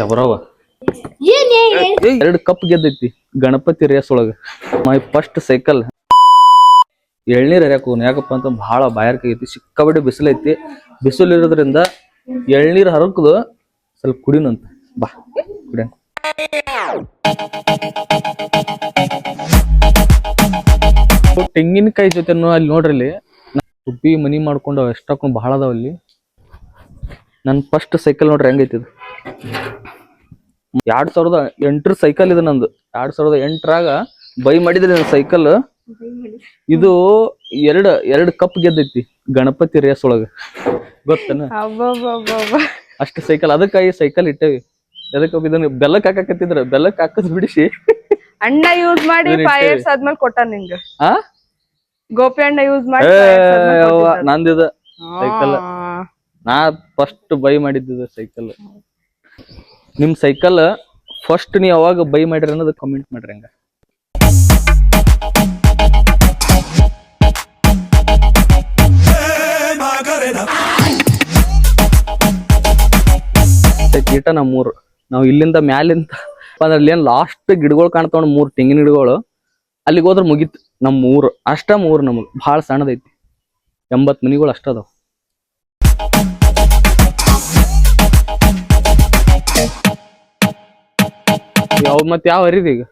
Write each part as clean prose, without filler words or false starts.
ಯಾವ್ರವ ಎರಡು cup ಗೆದ್ದೈತಿ Ganapati race ಒಳಗ my first cycle ಎಳ್ನೀರ್ ಹರಿಯಾಕ ಹೋಗೋಣ. ಯಾಕಪ್ಪ ಅಂತ ಬಹಳ ಬಾಯಾರಿಕೆ ಐತಿ, ಸಿಕ್ಕಾಬಡ್ಡಿ ಬಿಸಿಲೈತಿ. ಬಿಸಿಲು ಇರೋದ್ರಿಂದ ಎಳ್ನೀರ್ ಹರಕದು ಸ್ವಲ್ಪ ಕುಡಿನಂತ ಬಾ ಕುಡಿಯ. ತೆಂಗಿನಕಾಯಿ ಜೊತೆ ಅಲ್ಲಿ ನೋಡ್ರಿ ತುಪ್ಪಿ ಮನಿ ಮಾಡ್ಕೊಂಡು ಎಷ್ಟಾಕೊಂಡು ಬಹಳ ಅದಾವಲ್ಲಿ. ನನ್ ಫಸ್ಟ್ ಸೈಕಲ್ ನೋಡ್ರಿ ಹೆಂಗೈತಿ. 2008 ಸೈಕಲ್ ಇದು ನಂದು. 2008 ಬೈ ಮಾಡಿದ್ರಿ ನನ್ನ ಸೈಕಲ್. ಇದು ಎರಡು ಕಪ್ ಗೆದ್ದೈತಿ ಗಣಪತಿ ರೇಸ್ ಒಳಗ, ಗೊತ್ತನ? ಅಷ್ಟು ಸೈಕಲ್. ಅದಕ್ಕಾಗಿ ಸೈಕಲ್ ಇಟ್ಟೇವಿ. ಎದಕ್ಕ ಇದನ್ನ ಬೆಲ್ಲಕ್ ಹಾಕಕತ್ತಿದ್ರ, ಬೆಲ್ಲಕ್ ಹಾಕದ್ ಬಿಡಿಸಿ ಅಣ್ಣ ಯೂಸ್ ಮಾಡಿ 5 years ಆದ್ಮೇಲೆ ಕೊಟ್ಟ ನಿಂಗ. ಗೋಪಿ ಅಣ್ಣ ಯೂಸ್ ಮಾಡಿ ನಂದಿದ ಸೈಕಲ್. ನಾ ಫಸ್ಟ್ ಬೈ ಮಾಡಿದ್ದ ಸೈಕಲ್. ನಿಮ್ ಸೈಕಲ್ ಫಸ್ಟ್ ನೀವ್ ಯಾವಾಗ ಬೈ ಮಾಡ್ರಿ ಅನ್ನೋದು ಕಮೆಂಟ್ ಮಾಡ್ರಿ. ಹಂಗ ಕೀಟ ನಮ್ಮೂರು. ನಾವ್ ಇಲ್ಲಿಂದ ಮ್ಯಾಲಿಂದ ಅಲ್ಲಿ ಏನ್ ಲಾಸ್ಟ್ ಗಿಡಗಳು ಕಾಣ್ತಾವ, 3 ತೆಂಗಿನ ಗಿಡಗಳು. ಅಲ್ಲಿಗೆ ಹೋದ್ರ ಮುಗಿತ್ ನಮ್ಮ ಊರು. ಅಷ್ಟ ಊರು ನಮಗ್ ಭಾಳ ಸಣ್ಣದೈತಿ. 80 ಮನಿಗಳು ಅಷ್ಟ ಅದಾವ. ಯಾವ ಹರಿದ ಈಗ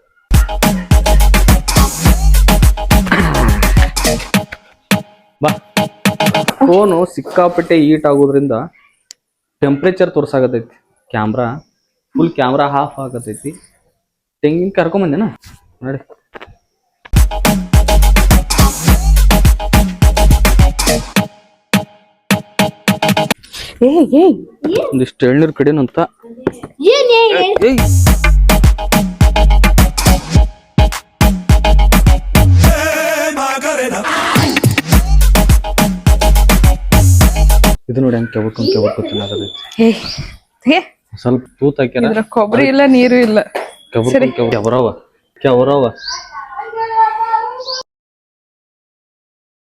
ಬಾ. ಫೋನು ಸಿಕ್ಕಾಪಟ್ಟೆ ಹೀಟ್ ಆಗೋದ್ರಿಂದ ಟೆಂಪ್ರೇಚರ್ ತೋರ್ಸಾಗತೈತಿ. ಕ್ಯಾಮ್ರಾ ಫುಲ್ ಕ್ಯಾಮ್ರಾ ಹಾಫ್ ಆಗತೈತಿ. ತೆಂಗಿನಕಾಯಿ ಹರ್ಕೊಂಬಂದೇನ ನೋಡಿ. ಒಂದಿಷ್ಟು ಎಳ್ನೀರ್ ಕಡಿನಂತ. ಇದು ನೋಡಿ ಹೆಂಗ್ ಕೆಬರ್ಕೊಂಡ್ ಸ್ವಲ್ಪ ತೂತ್ ಹಾಕ್ಯಾರ. ಕೊಬ್ಬರಿ ಇಲ್ಲ, ನೀರು ಇಲ್ಲ. ಕೆವರವ